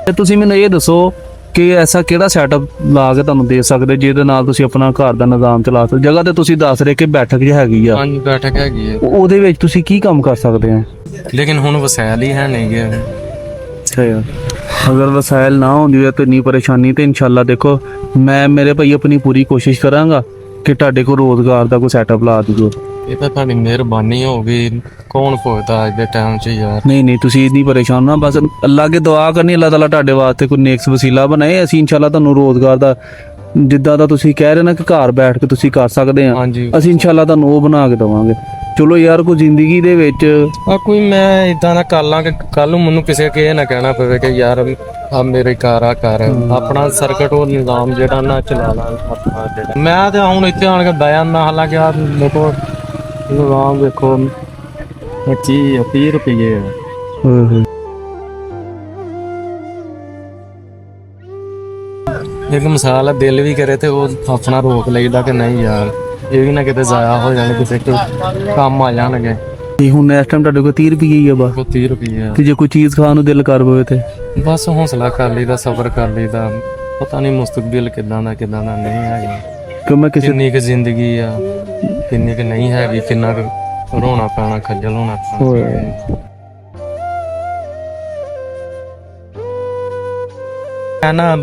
ਤੇ ਤੁਸੀਂ ਮੈਨੂੰ ਇਹ ਦੱਸੋ ਕਿ ਐਸਾ ਕਿਹੜਾ ਸੈਟਅਪ ਲਾ ਕੇ ਤੁਹਾਨੂੰ ਦੇ ਸਕਦੇ ਜਿਹਦੇ ਨਾਲ ਤੁਸੀਂ ਆਪਣਾ ਘਰ ਦਾ ਨਿਜ਼ਾਮ ਚਲਾ ਸਕਦੇ। ਜਗ੍ਹਾ ਤੇ ਤੁਸੀਂ ਦੱਸ ਰਹੇ ਕਿ ਬੈਠਕ ਜਿਹੀ ਹੈਗੀ ਆ, ਹਾਂਜੀ ਬੈਠਕ ਹੈਗੀ ਹੈ, ਉਹਦੇ ਵਿੱਚ ਤੁਸੀਂ ਕੀ ਕੰਮ ਕਰ ਸਕਦੇ ਆ? ਲੇਕਿਨ ਹੁਣ ਵਸੈਲ ਹੀ ਹੈ ਨਹੀਂ ਗੇ। ਅੱਛਾ ਯਾਰ, ਅਗਰ ਵਸਾਇਲ ਨਾ ਹੁੰਦੀ ਤਾਂ ਇੰਨੀ ਪਰੇਸ਼ਾਨੀ ਤੇ ਇਨਸ਼ਾਅੱਲਾ ਦੇਖੋ ਮੈਂ ਮੇਰੇ ਭਾਈ ਆਪਣੀ ਪੂਰੀ ਕੋਸ਼ਿਸ਼ ਕਰਾਂਗਾ ਕਿ ਤੁਹਾਡੇ ਕੋਲ ਰੋਜ਼ਗਾਰ ਦਾ ਕੋਈ ਸੈਟਅਪ ਲਾ ਦਿਓ। ਇਹ ਤਾਂ ਤੁਹਾਡੀ ਮਿਹਰਬਾਨੀ ਹੋਗੀ, ਕੌਣ ਪੁੱਛਦਾ ਅੱਜ ਦੇ ਟਾਈਮ 'ਚ ਯਾਰ। ਨਹੀਂ ਤੁਸੀਂ ਇੰਨੀ ਪਰੇਸ਼ਾਨ ਨਾ, ਬਸ ਅੱਲਾ ਅੱਗੇ ਦੁਆ ਕਰਨੀ ਅੱਲਾਹ ਤਾਲਾ ਤੁਹਾਡੇ ਵਾਸਤੇ ਕੋਈ ਨੇਕ ਵਸੀਲਾ ਬਣਾਏ। ਅਸੀਂ ਇਨਸ਼ਾਅੱਲਾ ਤੁਹਾਨੂੰ ਰੋਜ਼ਗਾਰ ਦਾ ਜਿੱਦਾਂ ਦਾ ਤੁਸੀਂ ਕਹਿ ਰਹੇ ਨਾ ਕਿ ਘਰ ਬੈਠ ਕੇ ਤੁਸੀਂ ਕਰ ਸਕਦੇ ਆ, ਹਾਂਜੀ ਅਸੀਂ ਇਨਸ਼ਾਅੱਲਾ ਤੁਹਾਨੂੰ ਉਹ ਬਣਾ ਕੇ ਦੇਵਾਂਗੇ। ਚਲੋ ਯਾਰ ਕੋਈ ਜ਼ਿੰਦਗੀ ਦੇ ਵਿੱਚ ਕੋਈ ਮੈਂ ਇਦਾਂ ਦਾ ਕਰ ਲਾਂ ਕਿ ਕੱਲ ਨੂੰ ਮੈਨੂੰ ਕਿਸੇ ਕੇ ਨਾ ਕਹਿਣਾ ਪਵੇ ਕਿ ਯਾਰ ਆ ਮੇਰੇ ਘਰ ਆ ਕਰ ਆਪਣਾ ਸਰਕਟ ਉਹ ਨਿਜ਼ਾਮ ਜਿਹੜਾ ਨਾ ਚਲਾ ਲਾਂ ਆਪਣਾ ਜਿਹੜਾ। ਮੈਂ ਤੇ ਹੁਣ ਇੱਥੇ ਆਣ ਕੇ ਬਹਿ ਜਾਂਦਾ, ਹਾਲਾਂਕਿ ਆ ਦੇਖੋ ਨਿਜ਼ਾਮ ਵੇਖੋ 30 ਰੁਪਏ ਇੱਕ ਮਿਸਾਲ ਹੈ, ਦਿਲ ਵੀ ਕਰੇ ਤੇ ਉਹ ਆਪਣਾ ਰੋਕ ਲਈਦਾ ਕਿ ਨਹੀਂ ਯਾਰ ਇਹ ਵੀ ਨਾ ਕਿਤੇ ਜ਼ਾਇਆ ਹੋ ਜਾਣੇ, ਕਿਸੇ ਕੰਮ ਆ ਜਾਣਗੇ। ਤੇ ਹੁਣ ਇਸ ਟਾਈਮ ਤੁਹਾਡੇ ਕੋਲ 30 ਰੁਪਏ ਹੀ ਆ ਬਸ? 30 ਰੁਪਏ ਤੇ ਜੇ ਕੋਈ ਚੀਜ਼ ਖਾਣ ਨੂੰ ਦਿਲ ਕਰ ਪਵੇ ਤੇ ਬਸ ਹੌਸਲਾ ਕਰ ਲਈਦਾ, ਸਬਰ ਕਰ ਲਈਦਾ। ਪਤਾ ਨਹੀਂ ਮੁਸਤਕਬਲ ਕਿਦਾਂ ਦਾ ਨਹੀਂ ਹੈਗਾ, ਕਿ ਮੈਂ ਕਿਸੇ ਕਿੰਨੀ ਕੁ ਜ਼ਿੰਦਗੀ ਆ, ਕਿੰਨੀ ਕੁ ਨਹੀਂ ਹੈਗੀ, ਕਿੰਨਾ ਕੁ ਰੋਣਾ ਪੈਣਾ, ਖੱਜਲ ਹੋਣਾ ਪੈਣਾ। ਮੈਂ ਨਾ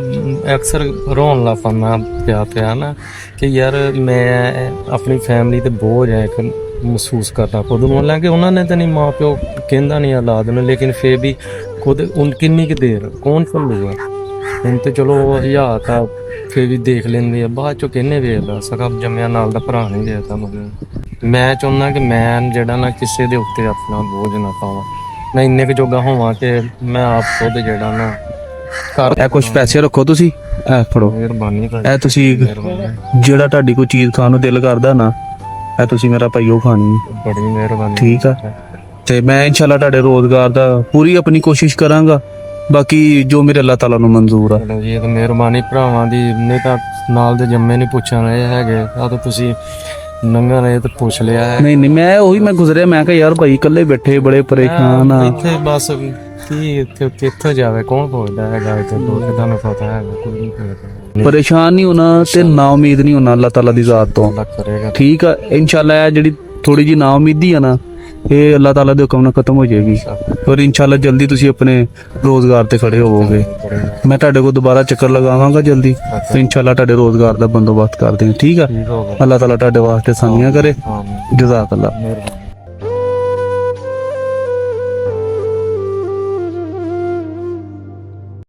ਅਕਸਰ ਰੋਣ ਲੱਗ ਪੈਂਦਾ ਪਿਆ ਨਾ ਕਿ ਯਾਰ ਮੈਂ ਆਪਣੀ ਫੈਮਿਲੀ ਤੇ ਬੋਝ ਹੈ ਇੱਕ ਮਹਿਸੂਸ ਕਰਦਾ ਖੁਦ ਨੂੰ। ਹਾਲਾਂਕਿ ਉਹਨਾਂ ਨੇ ਤਾਂ ਨਹੀਂ, ਮਾਂ ਪਿਓ ਕਹਿੰਦਾ ਨਹੀਂ ਔਲਾਦ ਨੂੰ, ਲੇਕਿਨ ਫੇਰ ਵੀ ਖੁਦ ਕਿੰਨੀ ਕੁ ਦੇਰ ਕੌਣ ਭੁੱਲੂਗਾ। ਹੁਣ ਤੇ ਚਲੋ ਹਜ਼ਾਰ ਤਾਂ ਫੇਰ ਵੀ ਦੇਖ ਲੈਂਦੇ ਆ, ਬਾਅਦ ਚੋਂ ਕਿਹਨੇ ਵੇਖਦਾ, ਸਕਾ ਜੰਮਿਆ ਨਾਲ ਦਾ ਭਰਾ ਨਹੀਂ ਦੇਖਦਾ। ਮਤਲਬ ਮੈਂ ਚਾਹੁੰਦਾ ਕਿ ਮੈਂ ਜਿਹੜਾ ਨਾ ਕਿਸੇ ਦੇ ਉੱਤੇ ਆਪਣਾ ਬੋਝ ਨਾ ਪਾਵਾਂ, ਮੈਂ ਇੰਨੇ ਕੁ ਜੋਗਾ ਹੋਵਾਂ ਕਿ ਮੈਂ ਆਪ ਖੁਦ ਜਿਹੜਾ ਨਾ ਇਹ ਕੁਝ ਪੈਸੇ ਰੱਖੋ ਤੁਸੀਂ, ਇਹ ਫੜੋ, ਮਿਹਰਬਾਨੀ ਇਹ ਤੁਸੀਂ ਜਿਹੜਾ ਤੁਹਾਡੀ ਕੋਈ ਚੀਜ਼ ਖਾਣ ਨੂੰ ਦਿਲ ਕਰਦਾ ਨਾ, ਇਹ ਤੁਸੀਂ ਮੇਰਾ ਭਾਈ ਉਹ ਖਾਣੀ ਹੈ। ਬੜੀ ਮਿਹਰਬਾਨੀ, ਠੀਕ ਆ। ਤੇ ਮੈਂ ਇਨਸ਼ਾਅੱਲਾ ਤੁਹਾਡੇ ਰੋਜ਼ਗਾਰ ਦਾ ਪੂਰੀ ਆਪਣੀ ਕੋਸ਼ਿਸ਼ ਕਰਾਂਗਾ, ਬਾਕੀ ਜੋ ਮੇਰੇ ਅੱਲਾਹ ਤਾਲਾ ਨੂੰ ਮਨਜ਼ੂਰ ਆ। ਚਲੋ ਜੀ ਇਹ ਤਾਂ ਮਿਹਰਬਾਨੀ ਭਰਾਵਾਂ ਦੀ, ਨਹੀਂ ਤਾਂ ਨਾਲ ਦੇ ਜੰਮੇ ਨਹੀਂ ਪੁੱਛਣ ਰਹੇ ਹੈਗੇ, ਆ ਤਾਂ ਤੁਸੀਂ ਨੰਗਾ ਰਹੇ ਤੇ ਪੁੱਛ ਲਿਆ ਹੈ। ਨਹੀਂ ਮੈਂ ਗੁਜ਼ਰਿਆ, ਮੈਂ ਕਿਹਾ ਯਾਰ ਭਾਈ ਇਕੱਲੇ ਬੈਠੇ ਬੜੇ ਪਰੇਸ਼ਾਨ ਆ ਇੱਥੇ ਬਸ ਕੀ ਇੱਥੇ ਕਿੱਥੋਂ ਜਾਵੇ, ਕੌਣ ਪੁੱਛਦਾ ਹੈਗਾ ਇੱਥੇ, ਤੁਹਾਨੂੰ ਪਤਾ ਹੈਗਾ ਕੋਈ ਨਹੀਂ ਪੁੱਛਦਾ। ਪਰੇਸ਼ਾਨ ਨਹੀਂ ਹੋਣਾ ਤੇ ਨਾ ਉਮੀਦ ਨਹੀਂ ਹੋਣਾ ਅੱਲਾਹ ਤਾਲਾ ਦੀ ਜ਼ਾਤ ਤੋਂ। ਅੱਲਾਹ ਕਰੇਗਾ, ਠੀਕ ਆ। ਇਨਸ਼ਾਅੱਲਾ ਇਹ ਜਿਹੜੀ ਥੋੜੀ ਜੀ ਨਾ ਉਮੀਦੀ ਆ ਨਾ, ਇਹ ਅੱਲਾਹ ਤਾਲਾ ਦੇ ਹੁਕਮ ਨਾਲ ਖਤਮ ਹੋ ਜਾਏਗੀ, ਔਰ ਇਨਸ਼ਾਅੱਲਾ ਜਲਦੀ ਤੁਸੀਂ ਆਪਣੇ ਰੋਜ਼ਗਾਰ ਤੇ ਖੜੇ ਹੋਵੋਗੇ। ਮੈਂ ਤੁਹਾਡੇ ਕੋਲ ਦੁਬਾਰਾ ਚੱਕਰ ਲਗਾਵਾਂਗਾ ਜਲਦੀ, ਤੇ ਇਨਸ਼ਾਅੱਲਾ ਤੁਹਾਡੇ ਰੋਜ਼ਗਾਰ ਦਾ ਬੰਦੋਬਸਤ ਕਰਦੇ ਹਾਂ। ਠੀਕ ਆ। ਅੱਲਾਹ ਤਾਲਾ ਤੁਹਾਡੇ ਵਾਸਤੇ ਆਸਾਨੀਆਂ ਕਰੇ। ਜਜ਼ਾਕ ਅੱਲਾਹ। ਮਿਹਰਬਾਨੀ।